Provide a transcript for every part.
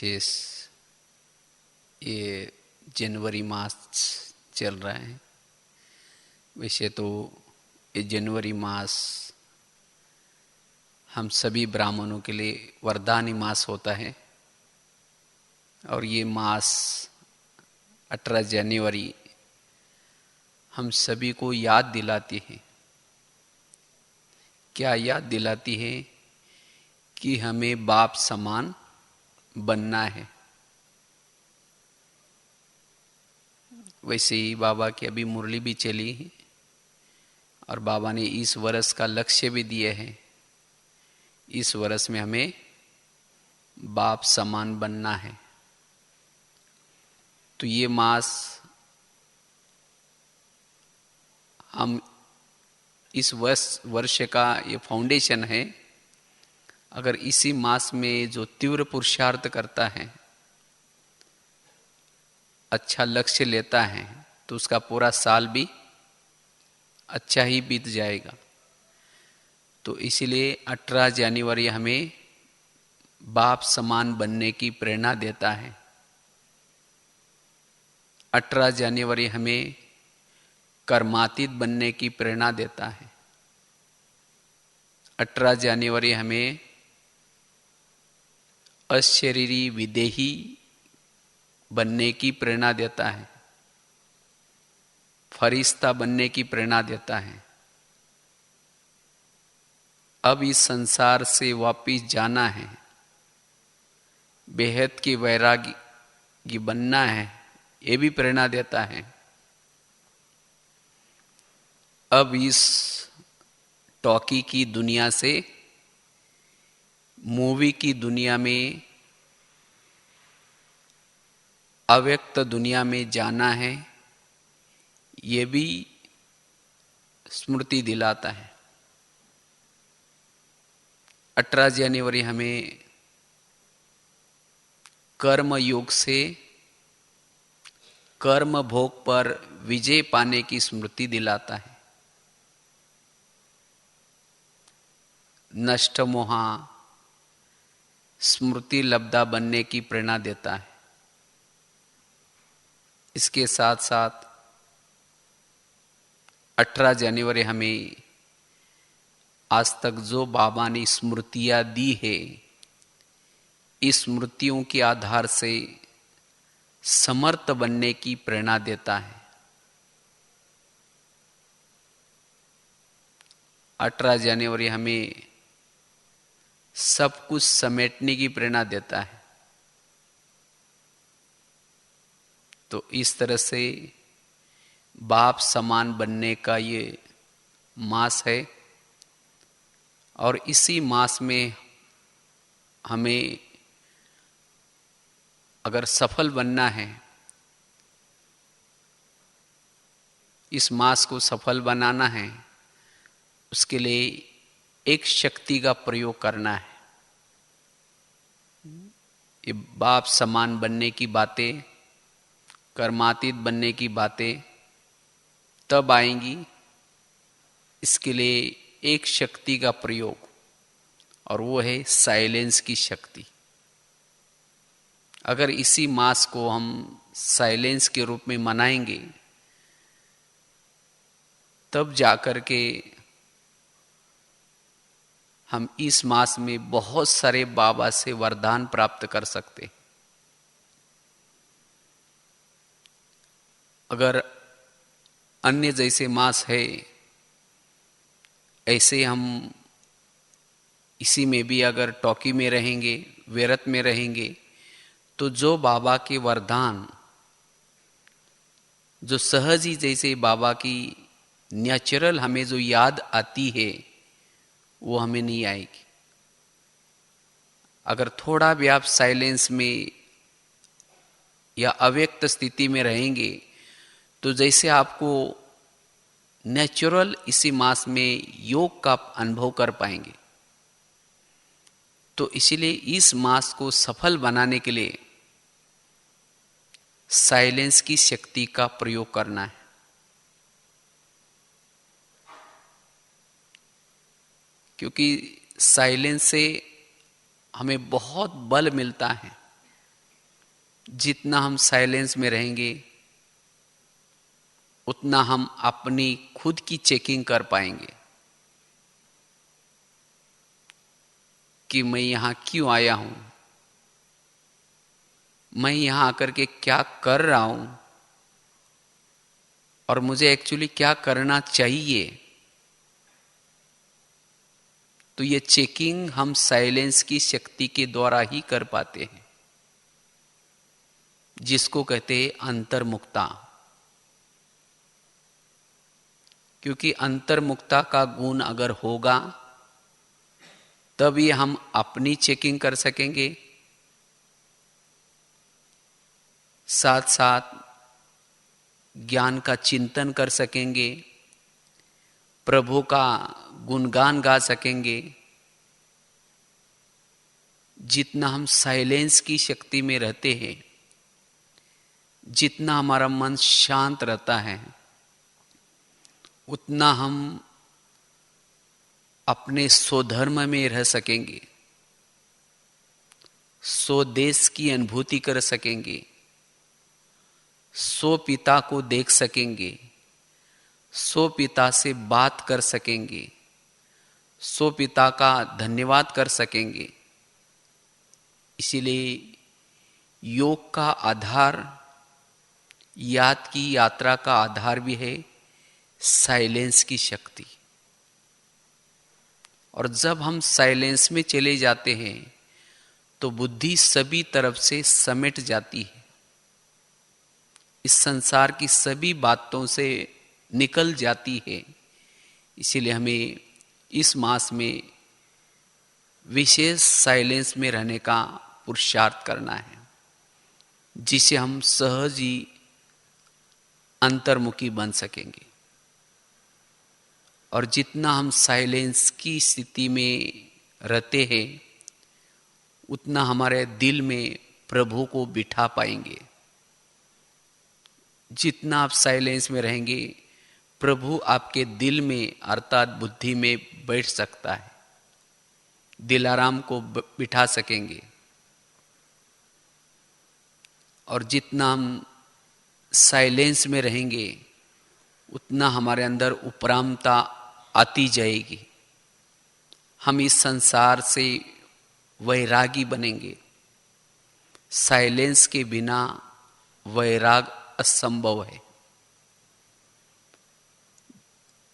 विशेष ये जनवरी मास चल रहा है। वैसे तो ये जनवरी मास हम सभी ब्राह्मणों के लिए वरदानी मास होता है और ये मास 18 जनवरी हम सभी को याद दिलाती है। क्या याद दिलाती है? कि हमें बाप समान बनना है। वैसे ही बाबा की अभी मुरली भी चली है और बाबा ने इस वर्ष का लक्ष्य भी दिया है। इस वर्ष में हमें बाप समान बनना है। तो ये मास हम इस वर्ष का ये फाउंडेशन है। अगर इसी मास में जो तीव्र पुरुषार्थ करता है, अच्छा लक्ष्य लेता है, तो उसका पूरा साल भी अच्छा ही बीत जाएगा। तो इसलिए 18 जनवरी हमें बाप समान बनने की प्रेरणा देता है। 18 जनवरी हमें कर्मातीत बनने की प्रेरणा देता है। 18 जनवरी हमें अशरीरी विदेही बनने की प्रेरणा देता है, फरिश्ता बनने की प्रेरणा देता है। अब इस संसार से वापिस जाना है, बेहद की वैरागी बनना है, ये भी प्रेरणा देता है। अब इस टॉकी की दुनिया से मूवी की दुनिया में, अव्यक्त दुनिया में जाना है, ये भी स्मृति दिलाता है। 18 जनवरी हमें कर्म योग से कर्म भोग पर विजय पाने की स्मृति दिलाता है। नष्ट मोहा स्मृति लब्धा बनने की प्रेरणा देता है। इसके साथ साथ 18 जनवरी हमें आज तक जो बाबा ने स्मृतियां दी है, इस स्मृतियों के आधार से समर्थ बनने की प्रेरणा देता है। 18 जनवरी हमें सब कुछ समेटने की प्रेरणा देता है। तो इस तरह से बाप समान बनने का ये मास है और इसी मास में हमें अगर सफल बनना है, इस मास को सफल बनाना है, उसके लिए एक शक्ति का प्रयोग करना है। ये बाप समान बनने की बातें, कर्मातीत बनने की बातें तब आएंगी, इसके लिए एक शक्ति का प्रयोग, और वो है साइलेंस की शक्ति। अगर इसी मास को हम साइलेंस के रूप में मनाएंगे, तब जाकर के हम इस मास में बहुत सारे बाबा से वरदान प्राप्त कर सकते। अगर अन्य जैसे मास है, ऐसे हम इसी में भी अगर टॉकी में रहेंगे, वेरत में रहेंगे, तो जो बाबा के वरदान, जो सहज ही जैसे बाबा की नेचुरल हमें जो याद आती है, वो हमें नहीं आएगी। अगर थोड़ा भी आप साइलेंस में या अव्यक्त स्थिति में रहेंगे, तो जैसे आपको नेचुरल इसी मास में योग का अनुभव कर पाएंगे। तो इसीलिए इस मास को सफल बनाने के लिए साइलेंस की शक्ति का प्रयोग करना है। क्योंकि साइलेंस से हमें बहुत बल मिलता है। जितना हम साइलेंस में रहेंगे उतना हम अपनी खुद की चेकिंग कर पाएंगे कि मैं यहां क्यों आया हूं, मैं यहां आकर के क्या कर रहा हूं और मुझे एक्चुअली क्या करना चाहिए। तो ये चेकिंग हम साइलेंस की शक्ति के द्वारा ही कर पाते हैं, जिसको कहते हैं अंतर्मुक्ता। क्योंकि अंतर्मुक्ता का गुण अगर होगा तभी हम अपनी चेकिंग कर सकेंगे, साथ साथ ज्ञान का चिंतन कर सकेंगे, प्रभु का गुणगान गा सकेंगे। जितना हम साइलेंस की शक्ति में रहते हैं, जितना हमारा मन शांत रहता है, उतना हम अपने स्वधर्म में रह सकेंगे, स्वदेश की अनुभूति कर सकेंगे, सो पिता को देख सकेंगे, सो पिता से बात कर सकेंगे, सो पिता का धन्यवाद कर सकेंगे। इसीलिए योग का आधार, याद की यात्रा का आधार भी है साइलेंस की शक्ति। और जब हम साइलेंस में चले जाते हैं तो बुद्धि सभी तरफ से समेट जाती है, इस संसार की सभी बातों से निकल जाती है। इसीलिए हमें इस मास में विशेष साइलेंस में रहने का पुरुषार्थ करना है, जिसे हम सहज ही अंतर्मुखी बन सकेंगे। और जितना हम साइलेंस की स्थिति में रहते हैं उतना हमारे दिल में प्रभु को बिठा पाएंगे। जितना आप साइलेंस में रहेंगे प्रभु आपके दिल में अर्थात बुद्धि में बैठ सकता है, दिलाराम को बिठा सकेंगे। और जितना हम साइलेंस में रहेंगे उतना हमारे अंदर उपरामता आती जाएगी, हम इस संसार से वैरागी बनेंगे। साइलेंस के बिना वैराग असंभव है।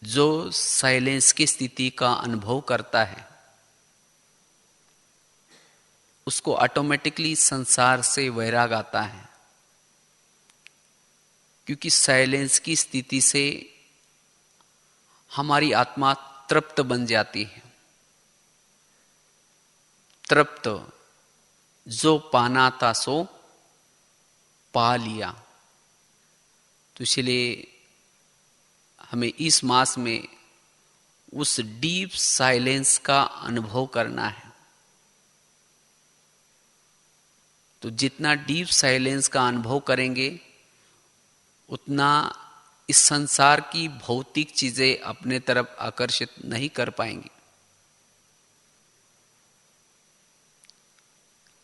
जो साइलेंस की स्थिति का अनुभव करता है उसको ऑटोमेटिकली संसार से वैराग आता है, क्योंकि साइलेंस की स्थिति से हमारी आत्मा तृप्त बन जाती है। तृप्त, जो पाना था सो पा लिया। तो इसलिए हमें इस मास में उस डीप साइलेंस का अनुभव करना है। तो जितना डीप साइलेंस का अनुभव करेंगे उतना इस संसार की भौतिक चीजें अपने तरफ आकर्षित नहीं कर पाएंगी।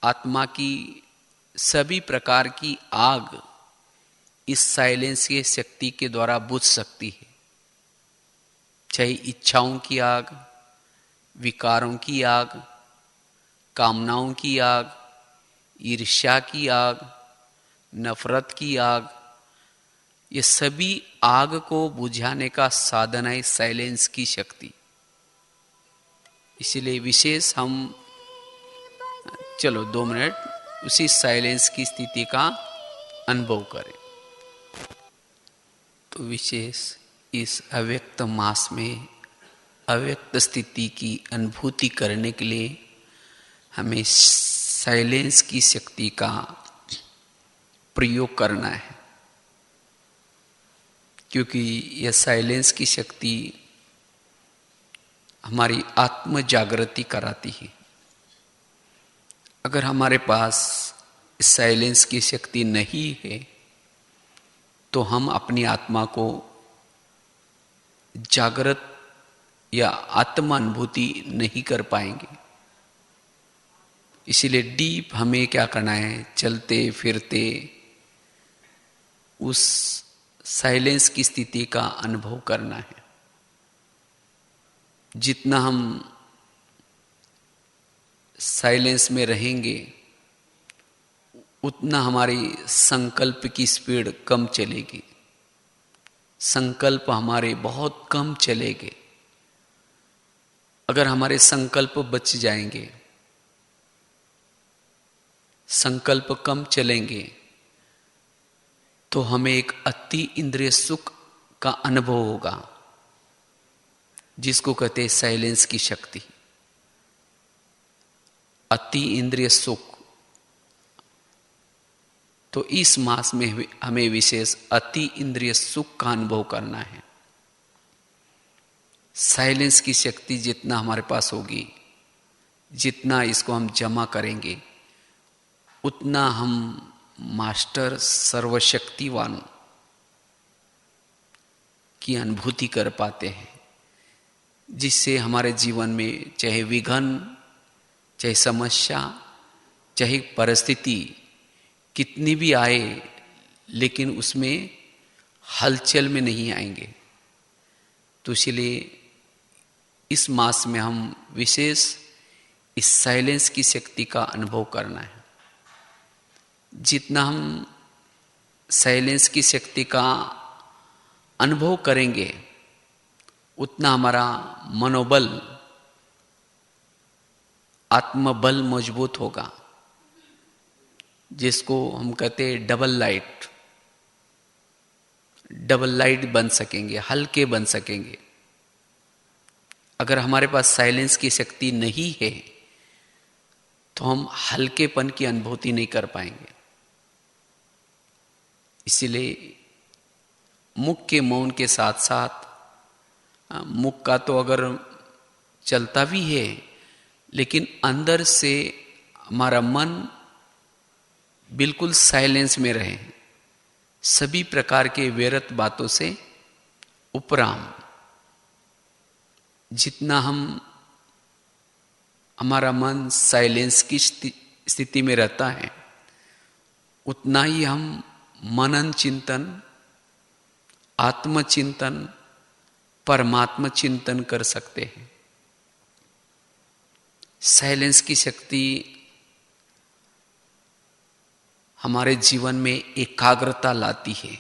आत्मा की सभी प्रकार की आग इस साइलेंस की शक्ति के द्वारा बुझ सकती है, चाहे इच्छाओं की आग, विकारों की आग, कामनाओं की आग, ईर्ष्या की आग, नफरत की आग। ये सभी आग को बुझाने का साधन है साइलेंस की शक्ति। इसलिए विशेष हम चलो 2 मिनट उसी साइलेंस की स्थिति का अनुभव करें। तो विशेष इस अव्यक्त मास में अव्यक्त स्थिति की अनुभूति करने के लिए हमें साइलेंस की शक्ति का प्रयोग करना है, क्योंकि यह साइलेंस की शक्ति हमारी आत्म जागृति कराती है। अगर हमारे पास साइलेंस की शक्ति नहीं है तो हम अपनी आत्मा को जागृत या आत्मानुभूति नहीं कर पाएंगे। इसीलिए डीप हमें क्या करना है, चलते फिरते उस साइलेंस की स्थिति का अनुभव करना है। जितना हम साइलेंस में रहेंगे उतना हमारी संकल्प की स्पीड कम चलेगी, संकल्प हमारे बहुत कम चलेंगे। अगर हमारे संकल्प बच जाएंगे, संकल्प कम चलेंगे, तो हमें एक अति इंद्रिय सुख का अनुभव होगा, जिसको कहते हैं साइलेंस की शक्ति। अति इंद्रिय सुख। तो इस मास में हमें विशेष अति इंद्रिय सुख का अनुभव करना है। साइलेंस की शक्ति जितना हमारे पास होगी, जितना इसको हम जमा करेंगे, उतना हम मास्टर सर्वशक्तिवान की अनुभूति कर पाते हैं, जिससे हमारे जीवन में चाहे विघन, चाहे समस्या, चाहे परिस्थिति कितनी भी आए, लेकिन उसमें हलचल में नहीं आएंगे। तो इसलिए इस मास में हम विशेष इस साइलेंस की शक्ति का अनुभव करना है। जितना हम साइलेंस की शक्ति का अनुभव करेंगे, उतना हमारा मनोबल, आत्मबल मजबूत होगा, जिसको हम कहते हैं डबल लाइट बन सकेंगे, हल्के बन सकेंगे। अगर हमारे पास साइलेंस की शक्ति नहीं है तो हम हल्केपन की अनुभूति नहीं कर पाएंगे। इसीलिए मुख के मौन के साथ साथ, मुख का तो अगर चलता भी है, लेकिन अंदर से हमारा मन बिल्कुल साइलेंस में रहे, सभी प्रकार के व्यर्थ बातों से उपराम। जितना हमारा मन साइलेंस की स्थिति में रहता है, उतना ही हम मनन चिंतन, आत्मचिंतन, परमात्म चिंतन कर सकते हैं। साइलेंस की शक्ति हमारे जीवन में एकाग्रता लाती है,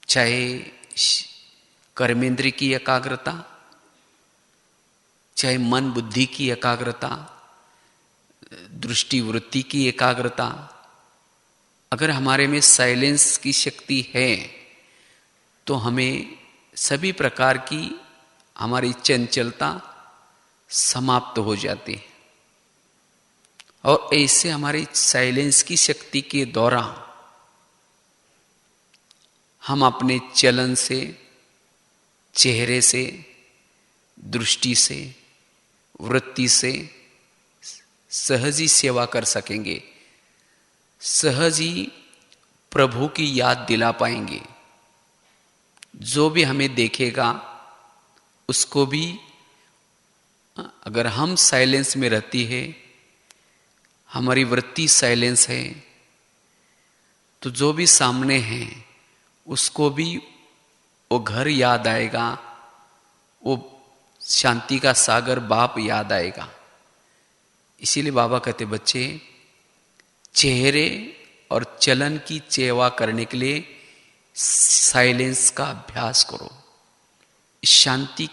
चाहे कर्मेंद्र की एकाग्रता, चाहे मन बुद्धि की एकाग्रता, दृष्टि वृत्ति की एकाग्रता। अगर हमारे में साइलेंस की शक्ति है तो हमें सभी प्रकार की हमारी चंचलता समाप्त हो जाती है। और ऐसे हमारी साइलेंस की शक्ति के द्वारा हम अपने चलन से, चेहरे से, दृष्टि से, वृत्ति से सहज ही सेवा कर सकेंगे, सहज ही प्रभु की याद दिला पाएंगे। जो भी हमें देखेगा उसको भी, अगर हम साइलेंस में रहती है, हमारी वृत्ति साइलेंस है, तो जो भी सामने है उसको भी वो घर याद आएगा, वो शांति का सागर बाप याद आएगा। इसीलिए बाबा कहते, बच्चे चेहरे और चलन की सेवा करने के लिए साइलेंस का अभ्यास करो, शांति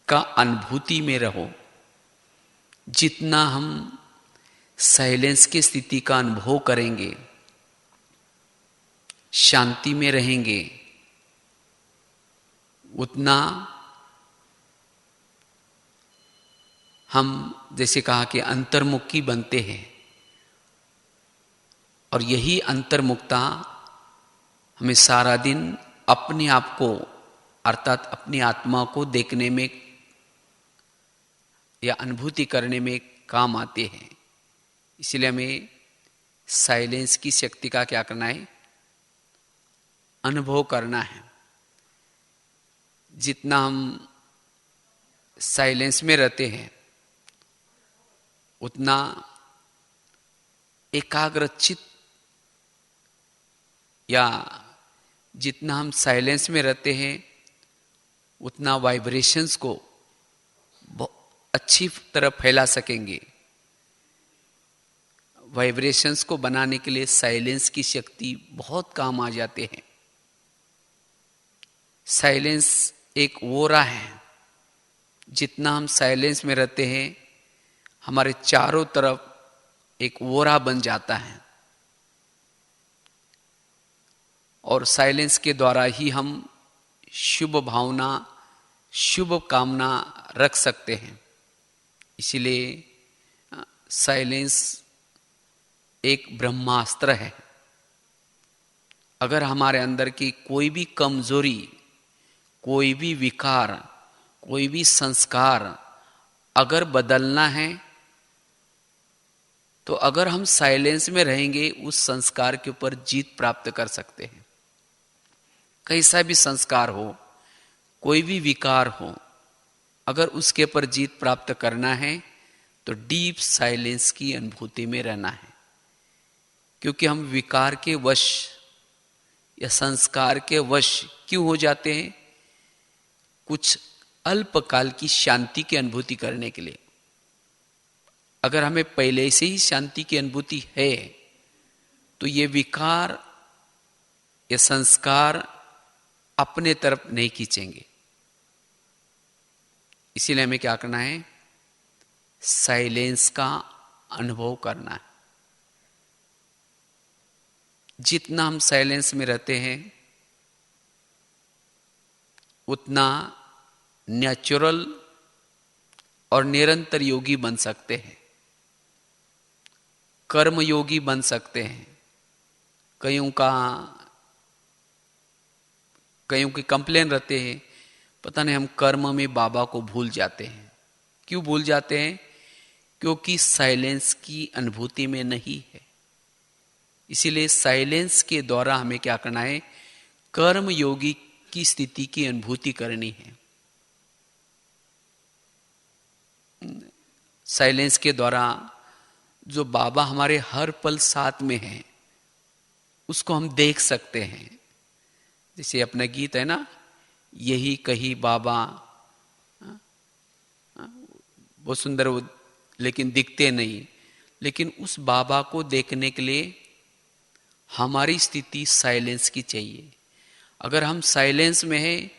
का अनुभूति में रहो। जितना हम साइलेंस की स्थिति का अनुभव करेंगे, शांति में रहेंगे, उतना हम, जैसे कहा कि अंतर्मुखी बनते हैं। और यही अंतर्मुखता हमें सारा दिन अपने आप को, अर्थात अपनी आत्मा को देखने में या अनुभूति करने में काम आते हैं। इसलिए हमें साइलेंस की शक्ति का क्या करना है, अनुभव करना है। जितना हम साइलेंस में रहते हैं उतना एकाग्रचित, या जितना हम साइलेंस में रहते हैं उतना वाइब्रेशंस को अच्छी तरह फैला सकेंगे। वाइब्रेशंस को बनाने के लिए साइलेंस की शक्ति बहुत काम आ जाते हैं। साइलेंस एक ओरा है, जितना हम साइलेंस में रहते हैं हमारे चारों तरफ एक ओरा बन जाता है, और साइलेंस के द्वारा ही हम शुभ भावना, शुभ कामना रख सकते हैं। इसीलिए साइलेंस एक ब्रह्मास्त्र है। अगर हमारे अंदर की कोई भी कमजोरी, कोई भी विकार, कोई भी संस्कार अगर बदलना है, तो अगर हम साइलेंस में रहेंगे उस संस्कार के ऊपर जीत प्राप्त कर सकते हैं। कैसा भी संस्कार हो, कोई भी विकार हो, अगर उसके ऊपर जीत प्राप्त करना है तो डीप साइलेंस की अनुभूति में रहना है। क्योंकि हम विकार के वश या संस्कार के वश क्यों हो जाते हैं? कुछ अल्पकाल की शांति की अनुभूति करने के लिए। अगर हमें पहले से ही शांति की अनुभूति है तो ये विकार, ये संस्कार अपने तरफ नहीं खींचेंगे। इसीलिए हमें क्या करना है? साइलेंस का अनुभव करना है। जितना हम साइलेंस में रहते हैं उतना नेचुरल और निरंतर योगी बन सकते हैं, कर्म योगी बन सकते हैं। कईयों की कंप्लेन रहते हैं, पता नहीं हम कर्म में बाबा को भूल जाते हैं। क्यों भूल जाते हैं? क्योंकि साइलेंस की अनुभूति में नहीं है। इसीलिए साइलेंस के द्वारा हमें क्या करना है? कर्म योगी की स्थिति की अनुभूति करनी है। साइलेंस के द्वारा जो बाबा हमारे हर पल साथ में है उसको हम देख सकते हैं। जैसे अपना गीत है ना, यही कही बाबा, वो सुंदर, वो लेकिन दिखते नहीं। लेकिन उस बाबा को देखने के लिए हमारी स्थिति साइलेंस की चाहिए। अगर हम साइलेंस में हैं,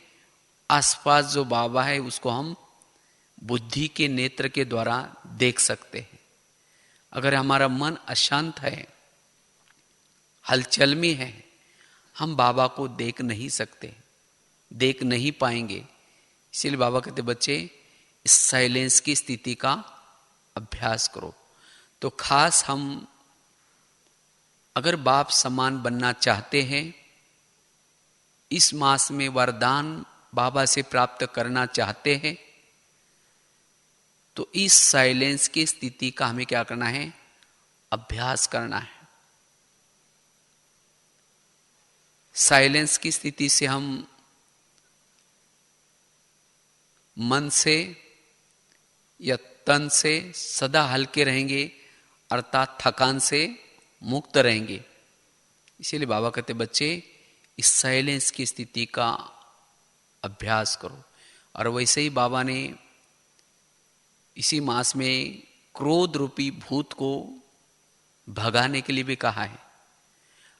आसपास जो बाबा है उसको हम बुद्धि के नेत्र के द्वारा देख सकते हैं। अगर हमारा मन अशांत है, हलचल में है, हम बाबा को देख नहीं सकते, देख नहीं पाएंगे। इसलिए बाबा कहते बच्चे इस साइलेंस की स्थिति का अभ्यास करो। तो खास हम अगर बाप समान बनना चाहते हैं, इस मास में वरदान बाबा से प्राप्त करना चाहते हैं, तो इस साइलेंस की स्थिति का हमें क्या करना है? अभ्यास करना है। साइलेंस की स्थिति से हम मन से या तन से सदा हल्के रहेंगे, अर्थात थकान से मुक्त रहेंगे। इसीलिए बाबा कहते बच्चे इस साइलेंस की स्थिति का अभ्यास करो। और वैसे ही बाबा ने इसी मास में क्रोध रूपी भूत को भगाने के लिए भी कहा है।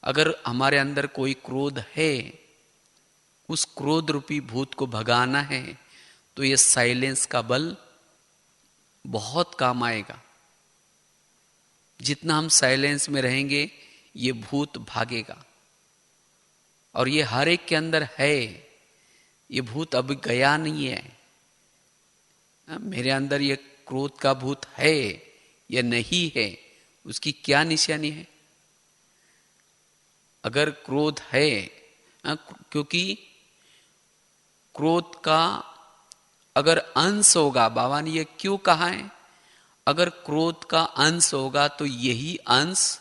अगर हमारे अंदर कोई क्रोध है, उस क्रोध रूपी भूत को भगाना है, तो ये साइलेंस का बल बहुत काम आएगा। जितना हम साइलेंस में रहेंगे ये भूत भागेगा। और ये हर एक के अंदर है, ये भूत अभी गया नहीं है। मेरे अंदर ये क्रोध का भूत है या नहीं है, उसकी क्या निशानी है? अगर क्रोध है, क्योंकि क्रोध का अगर अंश होगा, बाबा ने ये क्यों कहा है? अगर क्रोध का अंश होगा तो यही अंश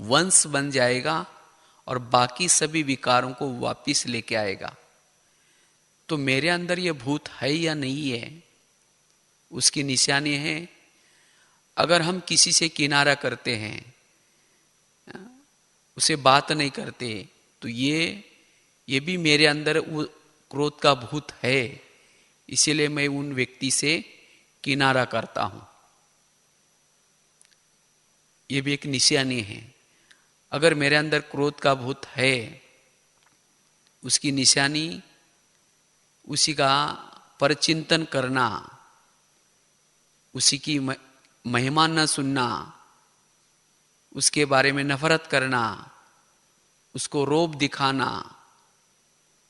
वंश बन जाएगा और बाकी सभी विकारों को वापिस लेके आएगा। तो मेरे अंदर ये भूत है या नहीं है, उसकी निशानी है अगर हम किसी से किनारा करते हैं, उसे बात नहीं करते, तो ये भी मेरे अंदर वो क्रोध का भूत है, इसीलिए मैं उन व्यक्ति से किनारा करता हूं। ये भी एक निशानी है। अगर मेरे अंदर क्रोध का भूत है, उसकी निशानी उसी का परचिंतन करना, उसी की महिमा न सुनना, उसके बारे में नफरत करना, उसको रोब दिखाना,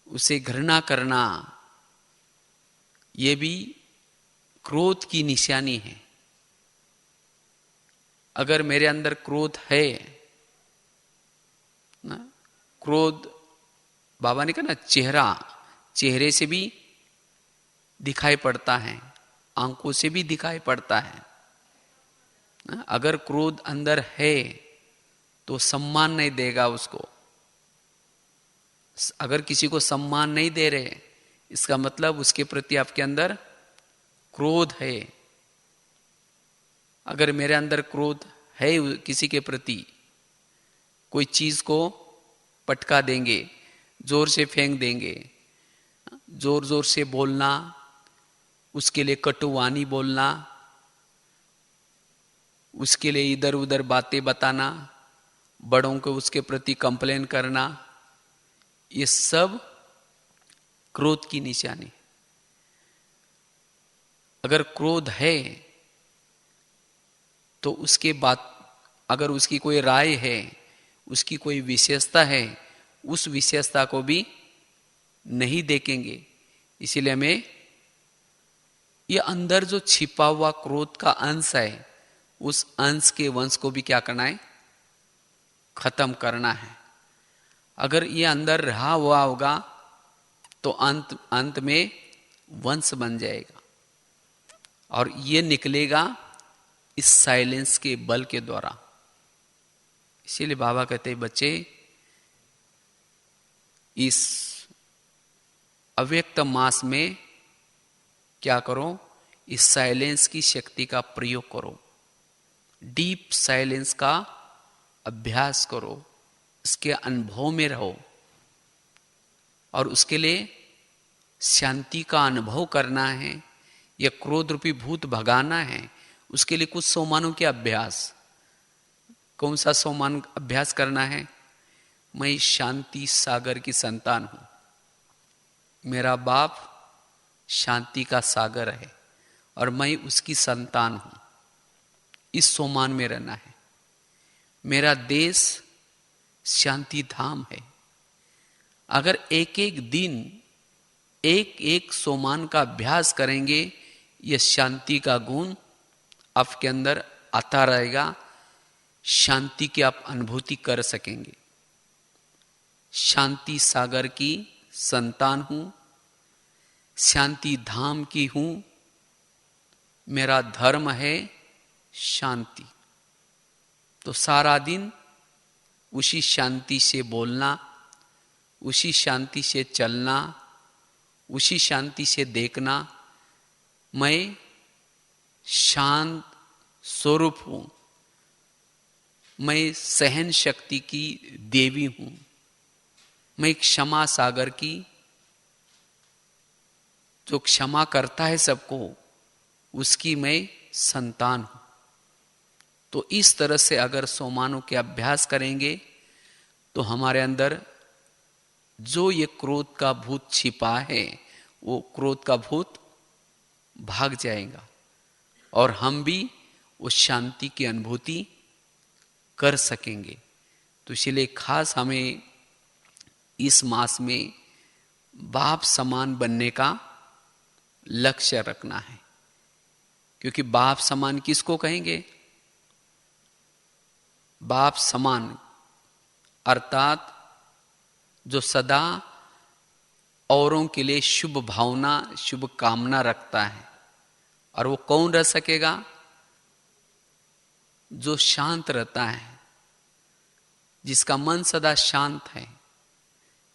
उसे घृणा करना, ये भी क्रोध की निशानी है। अगर मेरे अंदर क्रोध है ना, क्रोध बाबा ने कहा ना, चेहरे से भी दिखाई पड़ता है, आंखों से भी दिखाई पड़ता है ना। अगर क्रोध अंदर है तो सम्मान नहीं देगा उसको। अगर किसी को सम्मान नहीं दे रहे, इसका मतलब उसके प्रति आपके अंदर क्रोध है। अगर मेरे अंदर क्रोध है किसी के प्रति, कोई चीज को पटका देंगे, जोर से फेंक देंगे, जोर जोर से बोलना, उसके लिए कटुवाणी बोलना, उसके लिए इधर उधर बातें बताना, बड़ों को उसके प्रति कंप्लेन करना, ये सब क्रोध की निशानी। अगर क्रोध है तो उसके बाद अगर उसकी कोई राय है, उसकी कोई विशेषता है, उस विशेषता को भी नहीं देखेंगे। इसीलिए हमें ये अंदर जो छिपा हुआ क्रोध का अंश है, उस अंश के वंश को भी क्या करना है, खत्म करना है। अगर ये अंदर रहा हुआ होगा तो अंत में वंश बन जाएगा, और ये निकलेगा इस साइलेंस के बल के द्वारा। इसीलिए बाबा कहते हैं, बच्चे इस अव्यक्त मास में क्या करो, इस साइलेंस की शक्ति का प्रयोग करो, डीप साइलेंस का अभ्यास करो, इसके अनुभव में रहो। और उसके लिए शांति का अनुभव करना है, यह क्रोध रूपी भूत भगाना है। उसके लिए कुछ सोमानों के अभ्यास। कौन सा सोमान अभ्यास करना है? मैं शांति सागर की संतान हूं, मेरा बाप शांति का सागर है और मैं उसकी संतान हूं। इस सोमान में रहना है। मेरा देश शांति धाम है। अगर एक एक दिन एक एक सोमान का अभ्यास करेंगे, यह शांति का गुण आपके अंदर आता रहेगा, शांति की आप अनुभूति कर सकेंगे। शांति सागर की संतान हूं, शांति धाम की हूं, मेरा धर्म है शांति। तो सारा दिन उसी शांति से बोलना, उसी शांति से चलना, उसी शांति से देखना। मैं शांत स्वरूप हूं, मैं सहन शक्ति की देवी हूं, मैं क्षमा सागर की, जो क्षमा करता है सबको, उसकी मैं संतान हूं। तो इस तरह से अगर सोमानों के अभ्यास करेंगे तो हमारे अंदर जो ये क्रोध का भूत छिपा है, वो क्रोध का भूत भाग जाएगा और हम भी उस शांति की अनुभूति कर सकेंगे। तो इसलिए खास हमें इस मास में बाप समान बनने का लक्ष्य रखना है। क्योंकि बाप समान किसको कहेंगे? बाप समान अर्थात जो सदा औरों के लिए शुभ भावना, शुभ कामना रखता है। और वो कौन रह सकेगा? जो शांत रहता है, जिसका मन सदा शांत है,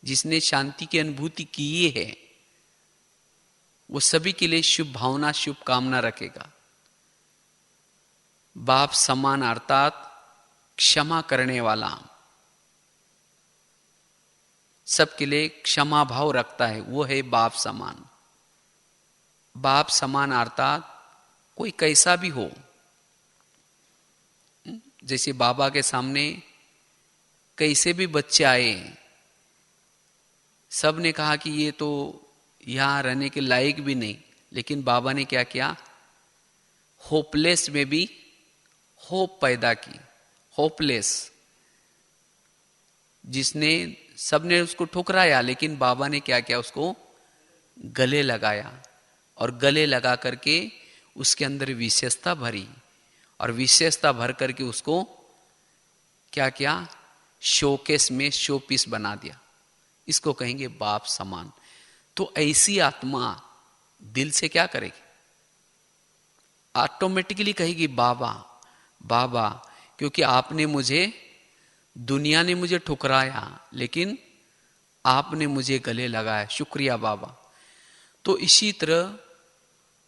जिसने शांति की अनुभूति की है, वो सभी के लिए शुभ भावना, शुभ कामना रखेगा। बाप समान अर्थात क्षमा करने वाला, सबके लिए क्षमा भाव रखता है, वो है बाप समान। बाप समान अर्थात कोई कैसा भी हो, जैसे बाबा के सामने कैसे भी बच्चे आए, सब ने कहा कि ये तो यहां रहने के लायक भी नहीं, लेकिन बाबा ने क्या किया, होपलेस में भी होप पैदा की। होपलेस, जिसने सबने उसको ठुकराया, लेकिन बाबा ने क्या किया, उसको गले लगाया और गले लगा करके उसके अंदर विशेषता भरी और विशेषता भर करके उसको क्या किया, शोकेस में शो पीस बना दिया। इसको कहेंगे बाप समान। तो ऐसी आत्मा दिल से क्या करेगी, ऑटोमेटिकली कहेगी बाबा बाबा, क्योंकि आपने मुझे, दुनिया ने मुझे ठुकराया लेकिन आपने मुझे गले लगाया, शुक्रिया बाबा। तो इसी तरह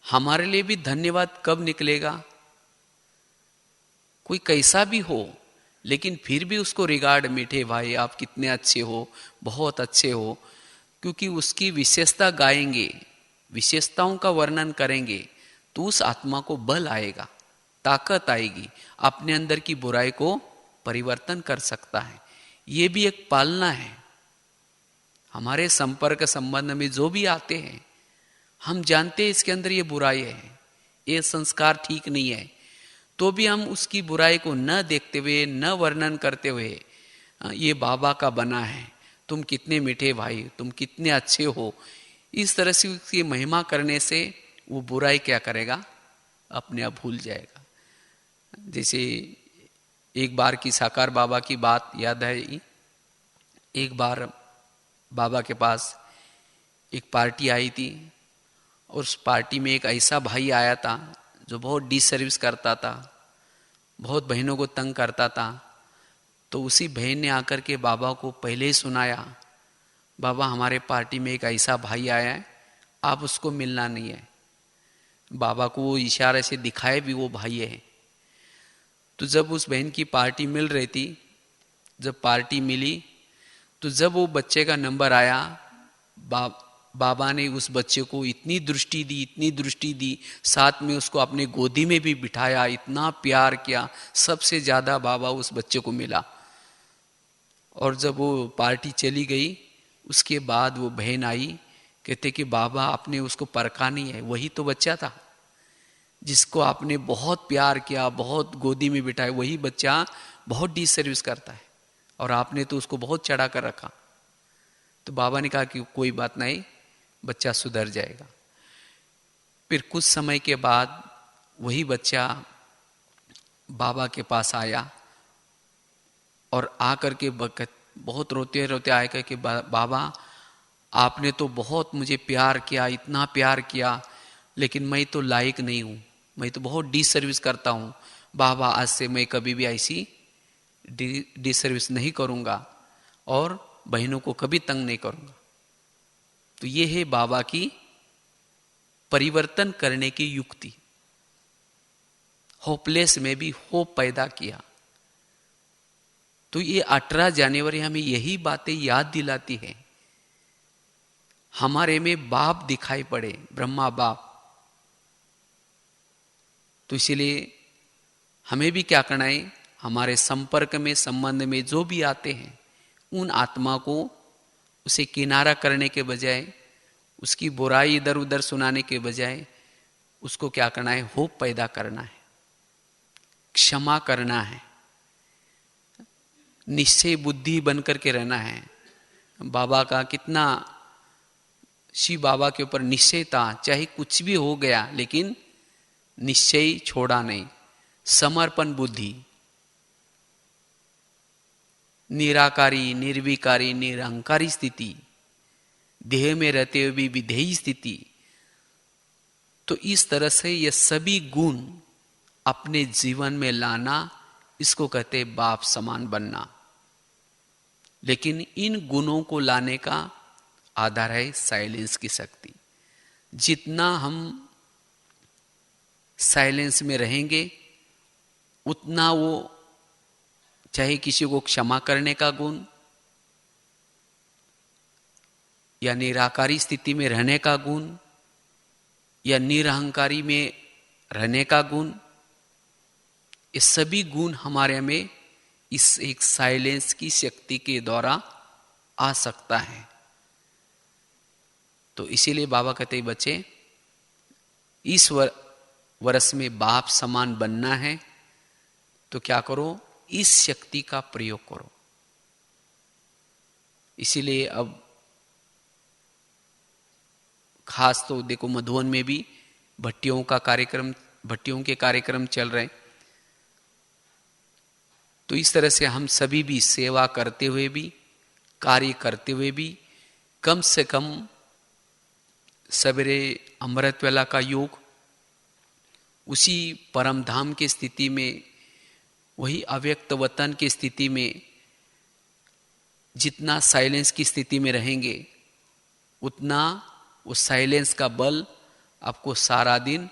हमारे लिए भी धन्यवाद कब निकलेगा, कोई कैसा भी हो लेकिन फिर भी उसको रिगार्ड, मीठे भाई आप कितने अच्छे हो, बहुत अच्छे हो, क्योंकि उसकी विशेषता गाएंगे, विशेषताओं का वर्णन करेंगे, तो उस आत्मा को बल आएगा, ताकत आएगी, अपने अंदर की बुराई को परिवर्तन कर सकता है। ये भी एक पालना है। हमारे संपर्क संबंध में जो भी आते हैं, हम जानते हैं इसके अंदर ये बुराई है, ये संस्कार ठीक नहीं है, तो भी हम उसकी बुराई को न देखते हुए, न वर्णन करते हुए, ये बाबा का बना है, तुम कितने मीठे भाई, तुम कितने अच्छे हो, इस तरह से उसकी महिमा करने से वो बुराई क्या करेगा, अपने आप भूल जाएगा। जैसे एक बार की साकार बाबा की बात याद है। एक बार बाबा के पास एक पार्टी आई थी और उस पार्टी में एक ऐसा भाई आया था जो बहुत डिसर्विस करता था, बहुत बहनों को तंग करता था। तो उसी बहन ने आकर के बाबा को पहले ही सुनाया, बाबा हमारे पार्टी में एक ऐसा भाई आया है, आप उसको मिलना नहीं है। बाबा को वो इशारे से दिखाए भी वो भाई है। तो जब उस बहन की पार्टी मिल रही थी, जब पार्टी मिली, तो जब वो बच्चे का नंबर आया, बाबा ने उस बच्चे को इतनी दृष्टि दी, इतनी दृष्टि दी, साथ में उसको अपने गोदी में भी बिठाया, इतना प्यार किया। सबसे ज्यादा बाबा उस बच्चे को मिला। और जब वो पार्टी चली गई, उसके बाद वो बहन आई, कहते कि बाबा आपने उसको परखा नहीं है, वही तो बच्चा था जिसको आपने बहुत प्यार किया, बहुत गोदी में बिठाया, वही बच्चा बहुत डिसर्विस करता है और आपने तो उसको बहुत चढ़ा कर रखा। तो बाबा ने कहा कि कोई बात नहीं, बच्चा सुधर जाएगा। फिर कुछ समय के बाद वही बच्चा बाबा के पास आया और आकर के बहुत रोते रोते आएगा कि बाबा आपने तो बहुत मुझे प्यार किया, इतना प्यार किया, लेकिन मैं तो लायक नहीं हूं, मैं तो बहुत डिसर्विस करता हूं। बाबा आज से मैं कभी भी ऐसी डिसर्विस नहीं करूंगा और बहनों को कभी तंग नहीं करूंगा। तो ये है बाबा की परिवर्तन करने की युक्ति। होपलेस में भी होप पैदा किया। तो ये 18 जनवरी हमें यही बातें याद दिलाती है। हमारे में बाप दिखाई पड़े, ब्रह्मा बाप। तो इसलिए हमें भी क्या करना है, हमारे संपर्क में संबंध में जो भी आते हैं, उन आत्मा को उसे किनारा करने के बजाय, उसकी बुराई इधर उधर सुनाने के बजाय उसको क्या करना है, होप पैदा करना है, क्षमा करना है, निश्चय बुद्धि बन करके रहना है। बाबा का कितना, शिव बाबा के ऊपर निश्चय था, चाहे कुछ भी हो गया लेकिन निश्चय छोड़ा नहीं, समर्पण बुद्धि, निराकारी, निर्विकारी, निरंकारी स्थिति, देह में रहते हुए भी विधेयी स्थिति। तो इस तरह से ये सभी गुण अपने जीवन में लाना, इसको कहते बाप समान बनना। लेकिन इन गुणों को लाने का आधार है साइलेंस की शक्ति। जितना हम साइलेंस में रहेंगे, उतना वो, चाहे किसी को क्षमा करने का गुण, या निराकारी स्थिति में रहने का गुण, या निरहंकारी में रहने का गुण, ये सभी गुण हमारे में इस एक साइलेंस की शक्ति के द्वारा आ सकता है। तो इसीलिए बाबा कहते हैं, बच्चे इस वर्ष में बाप समान बनना है तो क्या करो, इस शक्ति का प्रयोग करो। इसीलिए अब खास तो देखो मधुवन में भी भट्टियों के कार्यक्रम चल रहे हैं। तो इस तरह से हम सभी भी सेवा करते हुए भी, कार्य करते हुए भी, कम से कम सवेरे अमृत वेला का योग, उसी परम धाम की स्थिति में, वही अव्यक्त वतन की स्थिति में जितना साइलेंस की स्थिति में रहेंगे, उतना उस साइलेंस का बल आपको सारा दिन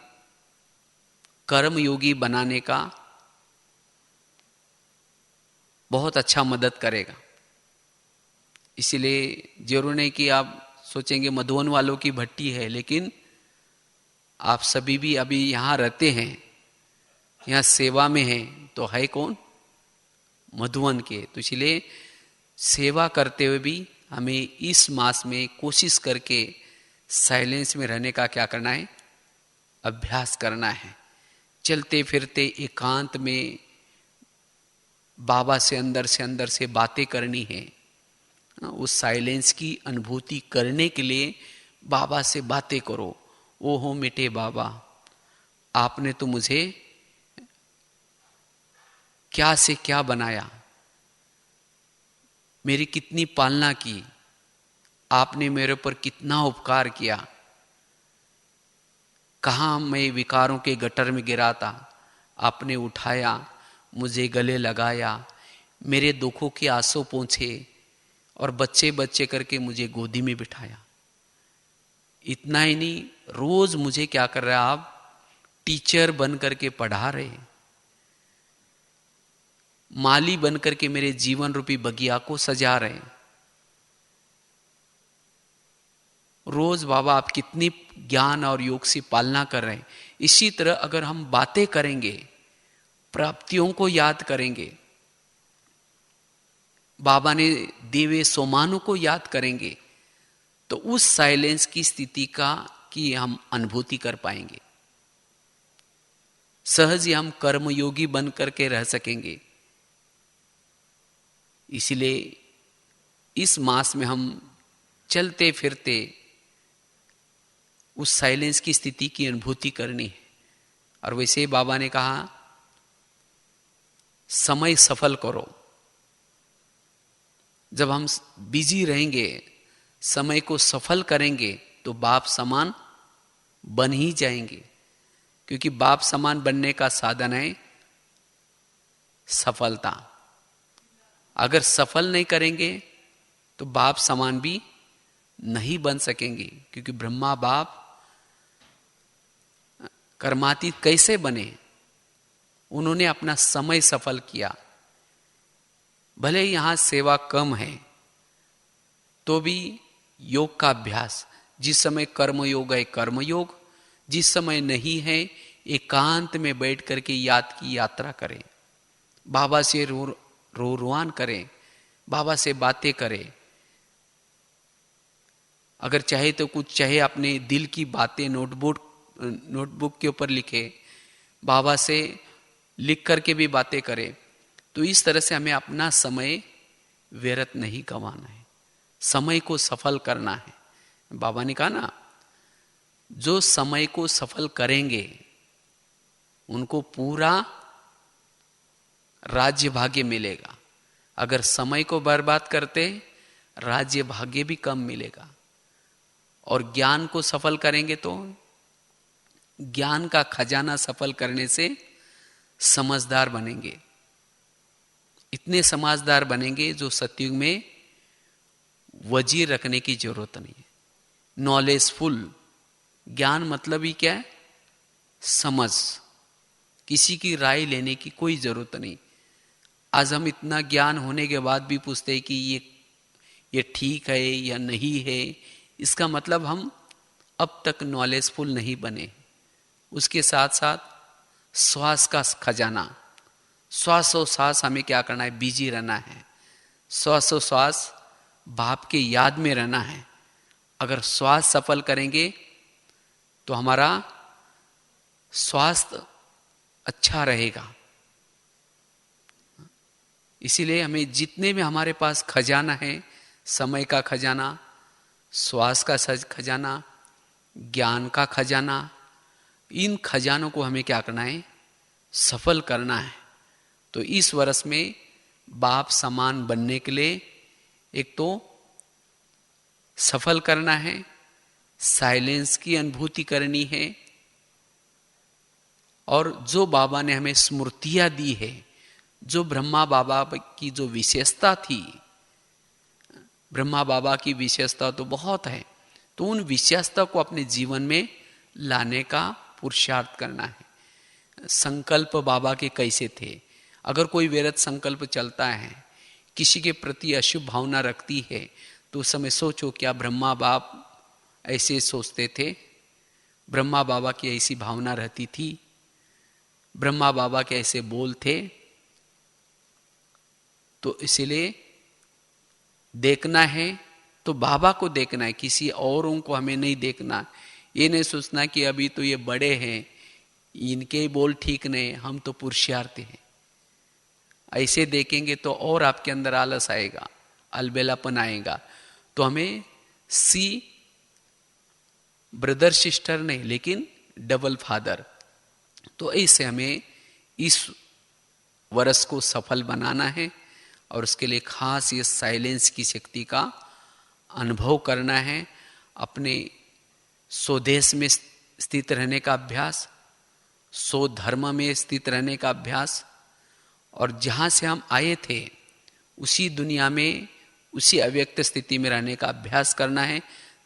कर्म योगी बनाने का बहुत अच्छा मदद करेगा। इसीलिए जरूर नहीं कि आप सोचेंगे मधुवन वालों की भट्टी है, लेकिन आप सभी भी अभी यहाँ रहते हैं, यहाँ सेवा में हैं, तो है कौन, मधुवन के। तो इसलिए सेवा करते हुए भी हमें इस मास में कोशिश करके साइलेंस में रहने का क्या करना है, अभ्यास करना है। चलते फिरते एकांत में बाबा से अंदर से बातें करनी है। उस साइलेंस की अनुभूति करने के लिए बाबा से बातें करो। ओ हो मिटे बाबा, आपने तो मुझे क्या से क्या बनाया, मेरी कितनी पालना की, आपने मेरे पर कितना उपकार किया। कहाँ मैं विकारों के गटर में गिरा था, आपने उठाया, मुझे गले लगाया, मेरे दुखों के आंसू पोंछे और बच्चे बच्चे करके मुझे गोदी में बिठाया। इतना ही नहीं, रोज मुझे क्या कर रहा है, आप टीचर बन करके पढ़ा रहे, माली बन करके मेरे जीवन रूपी बगिया को सजा रहे। रोज बाबा आप कितनी ज्ञान और योग से पालना कर रहे हैं। इसी तरह अगर हम बातें करेंगे, प्राप्तियों को याद करेंगे, बाबा ने देवे सोमानों को याद करेंगे, तो उस साइलेंस की स्थिति की हम अनुभूति कर पाएंगे। सहज ही हम कर्मयोगी बन करके रह सकेंगे। इसलिए इस मास में हम चलते फिरते उस साइलेंस की स्थिति की अनुभूति करनी है। और वैसे बाबा ने कहा, समय सफल करो। जब हम बिजी रहेंगे, समय को सफल करेंगे, तो बाप समान बन ही जाएंगे। क्योंकि बाप समान बनने का साधन है सफलता। अगर सफल नहीं करेंगे तो बाप समान भी नहीं बन सकेंगे। क्योंकि ब्रह्मा बाप कर्मातीत कैसे बने, उन्होंने अपना समय सफल किया। भले यहां सेवा कम है तो भी योग का अभ्यास, जिस समय कर्म योग है कर्म योग, जिस समय नहीं है एकांत में बैठ करके याद की यात्रा करें, बाबा से रोवान करें, बाबा से बातें करें। अगर चाहे तो कुछ, चाहे अपने दिल की बातें नोटबुक के ऊपर लिखे, बाबा से लिख करके भी बातें करें। तो इस तरह से हमें अपना समय व्यर्थ नहीं गंवाना है, समय को सफल करना है। बाबा ने कहा ना, जो समय को सफल करेंगे उनको पूरा राज्य भाग्य मिलेगा। अगर समय को बर्बाद करते, राज्य भाग्य भी कम मिलेगा। और ज्ञान को सफल करेंगे तो ज्ञान का खजाना सफल करने से समझदार बनेंगे। इतने समझदार बनेंगे जो सतयुग में वजीर रखने की जरूरत नहीं है। नॉलेजफुल, ज्ञान मतलब ही क्या है, समझ। किसी की राय लेने की कोई जरूरत नहीं। आज हम इतना ज्ञान होने के बाद भी पूछते हैं कि ये ठीक है या नहीं है, इसका मतलब हम अब तक नॉलेजफुल नहीं बने। उसके साथ साथ श्वास का खजाना, श्वास हमें क्या करना है, बिजी रहना है। श्वास बाप के याद में रहना है। अगर श्वास सफल करेंगे तो हमारा स्वास्थ्य अच्छा रहेगा। इसीलिए हमें जितने भी हमारे पास खजाना है, समय का खजाना, श्वास का खजाना, ज्ञान का खजाना, इन खजानों को हमें क्या करना है, सफल करना है। तो इस वर्ष में बाप समान बनने के लिए एक तो सफल करना है, साइलेंस की अनुभूति करनी है, और जो बाबा ने हमें स्मृतियां दी है, जो ब्रह्मा बाबा की जो विशेषता थी, ब्रह्मा बाबा की विशेषता तो बहुत है, तो उन विशेषता को अपने जीवन में लाने का पुरुषार्थ करना है। संकल्प बाबा के कैसे थे, अगर कोई व्यर्थ संकल्प चलता है, किसी के प्रति अशुभ भावना रखती है, तो उस समय सोचो क्या ब्रह्मा बाप ऐसे सोचते थे, ब्रह्मा बाबा की ऐसी भावना रहती थी, ब्रह्मा बाबा के ऐसे बोल थे। तो इसलिए देखना है तो बाबा को देखना है, किसी औरों को हमें नहीं देखना। ये नहीं सोचना कि अभी तो ये बड़े हैं, इनके बोल ठीक नहीं, हम तो पुरुषार्थी हैं। ऐसे देखेंगे तो और आपके अंदर आलस आएगा, अलबेलापन आएगा। तो हमें सी ब्रदर सिस्टर नहीं, लेकिन डबल फादर। तो ऐसे हमें इस वर्ष को सफल बनाना है, और उसके लिए खास ये साइलेंस की शक्ति का अनुभव करना है। अपने स्वदेश में स्थित रहने का अभ्यास, स्वधर्म में स्थित रहने का अभ्यास, और जहाँ से हम आए थे उसी दुनिया में, उसी अव्यक्त स्थिति में रहने का अभ्यास करना है,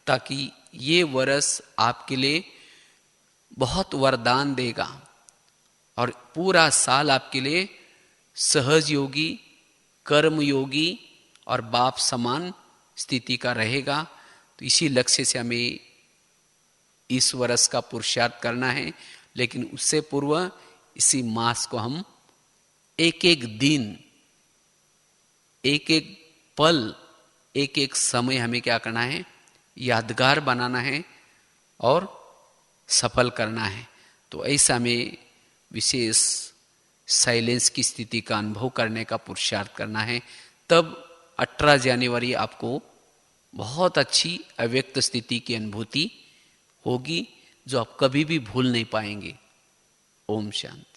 ताकि ये वर्ष आपके लिए बहुत वरदान देगा और पूरा साल आपके लिए सहज योगी, कर्म योगी और बाप समान स्थिति का रहेगा। तो इसी लक्ष्य से हमें इस वर्ष का पुरुषार्थ करना है। लेकिन उससे पूर्व इसी मास को हम एक एक दिन, एक एक पल, एक एक समय हमें क्या करना है, यादगार बनाना है और सफल करना है। तो ऐसा हमें विशेष साइलेंस की स्थिति का अनुभव करने का पुरुषार्थ करना है। तब 18 जनवरी आपको बहुत अच्छी अव्यक्त स्थिति की अनुभूति होगी, जो आप कभी भी भूल नहीं पाएंगे। ओम शांति।